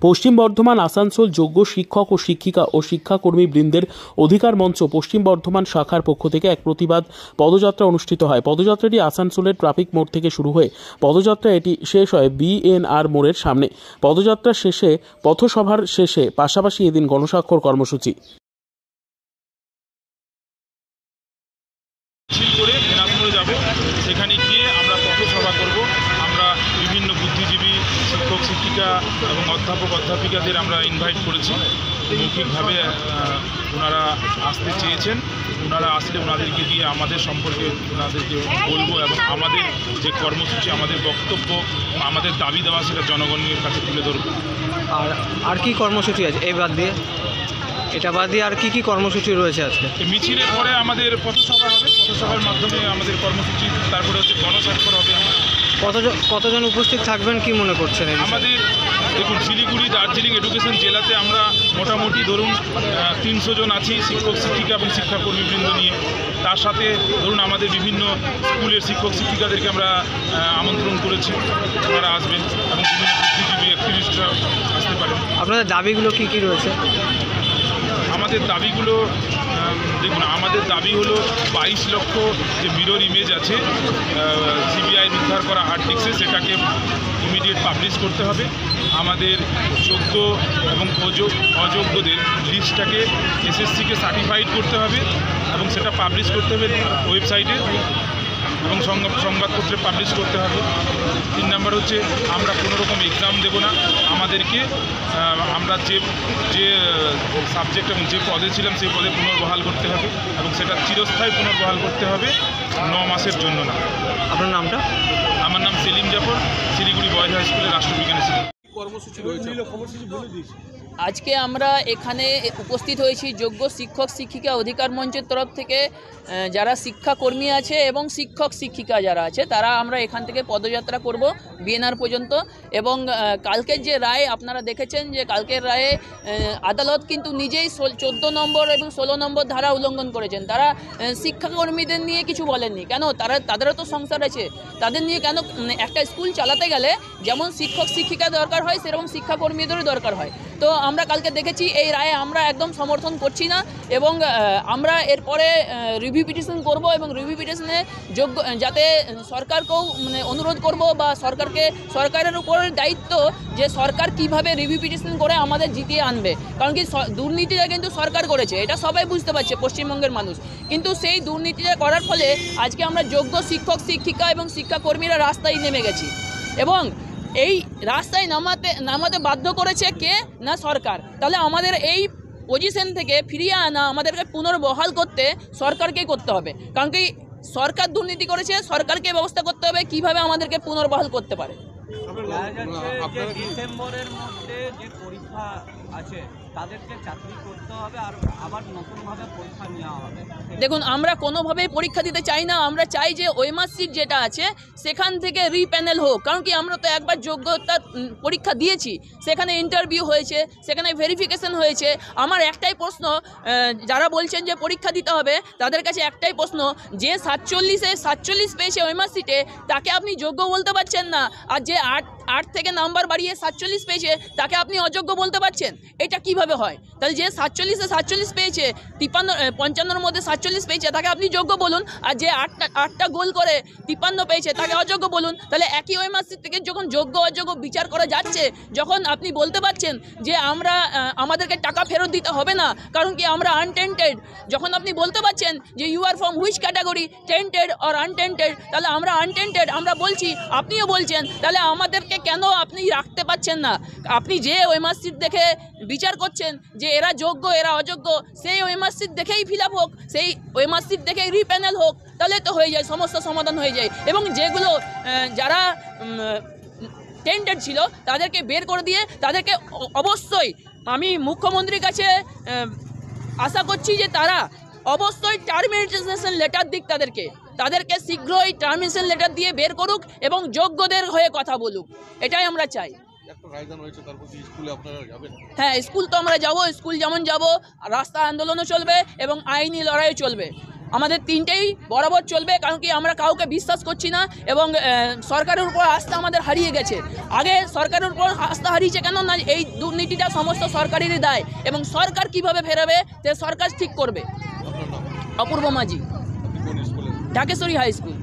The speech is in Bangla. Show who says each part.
Speaker 1: পশ্চিম বর্ধমান আসানসোল যোগ্য শিক্ষক ও শিক্ষিকা ও শিক্ষাকর্মী বৃন্দের অধিকার মঞ্চ পশ্চিম বর্ধমান শাখার পক্ষ থেকে এক প্রতিবাদ পদযাত্রা অনুষ্ঠিত হয়। পদযাত্রাটি আসানসোলের ট্রাফিক মোড় থেকে শুরু হয়ে পদযাত্রা এটি শেষ হয় বিএনআর মোড়ের সামনে। পদযাত্রা শেষে পথসভার শেষে পাশাপাশি এদিন গণস্বাক্ষর কর্মসূচি।
Speaker 2: করে দিনাজপুরে যাব, সেখানে গিয়ে আমরা পথসভা করব। আমরা বিভিন্ন বুদ্ধিজীবী, শিক্ষক শিক্ষিকা এবং অধ্যাপক অধ্যাপিকাদের আমরা ইনভাইট করেছি। মৌখিকভাবে ওনারা আসতে চেয়েছেন। ওনারা আসলে ওনাদেরকে দিয়ে আমাদের সম্পর্কে ওনাদেরকে বলবো এবং আমাদের যে কর্মসূচি, আমাদের বক্তব্য, আমাদের দাবি দেওয়া সেটা জনগণের কাছে তুলে ধরবো।
Speaker 3: আর কি কর্মসূচি আছে এই বাদ দিয়ে? এটা বাদ দিয়ে আর কি কর্মসূচি রয়েছে আজকে?
Speaker 2: মিছিলের পরে আমাদের পথসভা হবে, পথসভার মাধ্যমে আমাদের কর্মসূচি, তারপরে হচ্ছে গণস্বাক্ষর হবে।
Speaker 3: কতজন উপস্থিত থাকবেন কি মনে করছেন?
Speaker 2: আমাদের দেখুন, শিলিগুড়ি, দার্জিলিং, এডুকেশন জেলাতে আমরা মোটামুটি ধরুন 300 জন আছি, শিক্ষক শিক্ষিকা এবং শিক্ষাকর্মীবৃন্দ নিয়ে। তার সাথে ধরুন আমাদের বিভিন্ন স্কুলের শিক্ষক শিক্ষিকাদেরকে আমরা আমন্ত্রণ করেছি, ওনারা আসবেন এবং বিভিন্ন বুদ্ধিজীবী অ্যাক্টিভিস্টরা আসতে পারেন।
Speaker 3: আপনাদের দাবিগুলো কি কি রয়েছে?
Speaker 2: আমাদের দাবিগুলো দেখুন, আমাদের দাবি হলো 22 লক্ষ যে মিরর ইমেজ আছে সিবিআই উদ্ধার করা হার্ড ডিস্কে, সেটাকে ইমিডিয়েট পাবলিশ করতে হবে। আমাদের যোগ্য এবং অযোগ্যদের লিস্টটাকে এসএসসিকে সার্টিফাইড করতে হবে এবং সেটা পাবলিশ করতে হবে ওয়েবসাইটে এবং সংবাদপত্রে পাবলিশ করতে হবে। 3 নম্বর হচ্ছে আমরা কোনো রকম এক্সাম দেব না। আমাদেরকে আমরা যে সাবজেক্ট এবং যে পদে ছিলাম সেই পদে পুনর্বহাল করতে হবে এবং সেটা চিরস্থায়ী পুনর্বহাল করতে হবে, 9 মাসের জন্য না।
Speaker 3: আপনার নামটা?
Speaker 2: আমার নাম সেলিম জাফর, শিলিগুড়ি বয়েজ হাই স্কুলের রাষ্ট্রবিজ্ঞানী শিক্ষক।
Speaker 4: কর্মসূচি রয়েছে আজকে আমরা এখানে উপস্থিত হয়েছি যোগ্য শিক্ষক শিক্ষিকা অধিকার মঞ্চের তরফ থেকে। যারা শিক্ষাকর্মী আছে এবং শিক্ষক শিক্ষিকা যারা আছে তারা আমরা এখান থেকে পদযাত্রা করব বিএনআর পর্যন্ত। এবং কালকের যে রায় আপনারা দেখেছেন, যে কালকের রায়ে আদালত কিন্তু নিজেই 14 নম্বর এবং 16 নম্বর ধারা উল্লঙ্ঘন করেছেন। তারা শিক্ষাকর্মীদের নিয়ে কিছু বলেননি। কেন? তাদেরও তো সংসার আছে, তাদের নিয়ে কেন? একটা স্কুল চালাতে গেলে যেমন শিক্ষক শিক্ষিকা দরকার হয়, সেরকম শিক্ষাকর্মীদেরও দরকার হয়। তো আমরা কালকে দেখেছি এই রায়ে আমরা একদম সমর্থন করছি না এবং আমরা এরপরে রিভিউ পিটিশন করব এবং রিভিউ পিটিশনে যোগ্য যাতে সরকারকেও অনুরোধ করব বা সরকারের উপর দায়িত্ব যে সরকার কিভাবে রিভিউ পিটিশন করে আমাদের জিতিয়ে আনবে। কারণ কি দুর্নীতিটা কিন্তু সরকার করেছে, এটা সবাই বুঝতে পারছে পশ্চিমবঙ্গের মানুষ। কিন্তু সেই দুর্নীতিটা করার ফলে আজকে আমরা যোগ্য শিক্ষক শিক্ষিকা এবং শিক্ষাকর্মীরা রাস্তায় নেমে গেছি এবং এই রাস্তায় নামাতে বাধ্য করেছে কে? না সরকার। তাহলে আমাদের এই পজিশন থেকে ফিরিয়ে আনা, আমাদেরকে পুনর্বহাল করতে সরকারকেই করতে হবে। কারণ কি সরকার দুর্নীতি করেছে, সরকারকে ব্যবস্থা করতে হবে কিভাবে আমাদেরকে পুনর্বহাল করতে পারে।
Speaker 5: ডিসেম্বরের মধ্যে যে পরীক্ষা আছে তাদেরকে চাকরি করতে হবে আর আবার নতুনভাবে পরীক্ষা নেওয়া হবে।
Speaker 4: দেখুন, আমরা কোনোভাবেই পরীক্ষা দিতে চাই না। আমরা চাই যে ওএমআর সিট যেটা আছে সেখান থেকে রিপ্যানেল হোক। কারণ কি আমরা তো একবার যোগ্যতা পরীক্ষা দিয়েছি, সেখানে ইন্টারভিউ হয়েছে, সেখানে ভেরিফিকেশন হয়েছে। আমার একটাই প্রশ্ন, যারা বলছেন যে পরীক্ষা দিতে হবে তাদের কাছে একটাই প্রশ্ন, যে 47 পেয়েছে ওএমআর সিটে তাকে আপনি যোগ্য বলতে পারছেন না, আর যে 8 থেকে নাম্বার বাড়িয়ে 47 পেয়েছে তাকে আপনি অযোগ্য বলতে পারছেন। এটা কিভাবে হয়? তাহলে যে 47 পেয়েছে, 55-র মধ্যে 47 পেয়েছে তাকে আপনি যোগ্য বলুন, আর যে 8টা গোল করে 53 পেয়েছে তাকে অযোগ্য বলুন। তাহলে একই ওএমআর সিট থেকে যখন যোগ্য অযোগ্য বিচার করা যাচ্ছে, যখন আপনি বলতে পারছেন যে আমাদেরকে টাকা ফেরত দিতে হবে না কারণ কি আমরা আনটেন্টেড, যখন আপনি বলতে পারছেন যে you are from which category, tainted or untainted, তাহলে আমরা আনটেন্টেড আমরা বলছি, আপনিও বলছেন, তাহলে আমাদেরকে কেন আপনি রাখতে পারছেন না? আপনি যে ওএমআর সিট দেখে বিচার করছেন যে এরা যোগ্য এরা অযোগ্য, সেই ওএমআর সিট দেখেই ফিল আপ হোক, সেই ওএমআর সিট দেখেই রিপ্যানেল হোক, তাহলে তো হয়ে যায়, সমস্যা সমাধান হয়ে যায়। এবং যেগুলো যারা টেন্টেড ছিল তাদেরকে বের করে দিয়ে তাদেরকে অবশ্যই আমি মুখ্যমন্ত্রীর কাছে আশা করছি যে তারা অবশ্যই টার্মিনেশন লেটার দিক, তাদেরকে শীঘ্রই টার্মিনেশন লেটার দিয়ে বের করুক এবং যোগ্যদের হয়ে কথা বলুক। এটাই আমরা চাই। হ্যাঁ, স্কুল তো আমরা যাব, স্কুল যেমন যাব, রাস্তা আন্দোলনও চলবে এবং আইনি লড়াইও চলবে। আমাদের তিনটেই বরাবর চলবে, কারণ কি আমরা কাউকে বিশ্বাস করছি না এবং সরকারের উপর আস্থা আমাদের হারিয়ে গেছে। আগে সরকারের উপর আস্থা হারিয়েছে কেন না, এই দুর্নীতিটা সমস্ত সরকারেরই দায় এবং সরকার কিভাবে ফেরাবে সে সরকার ঠিক করবে। অপূর্ব মাঝি, ঢাকেশ্বরী হাই স্কুল।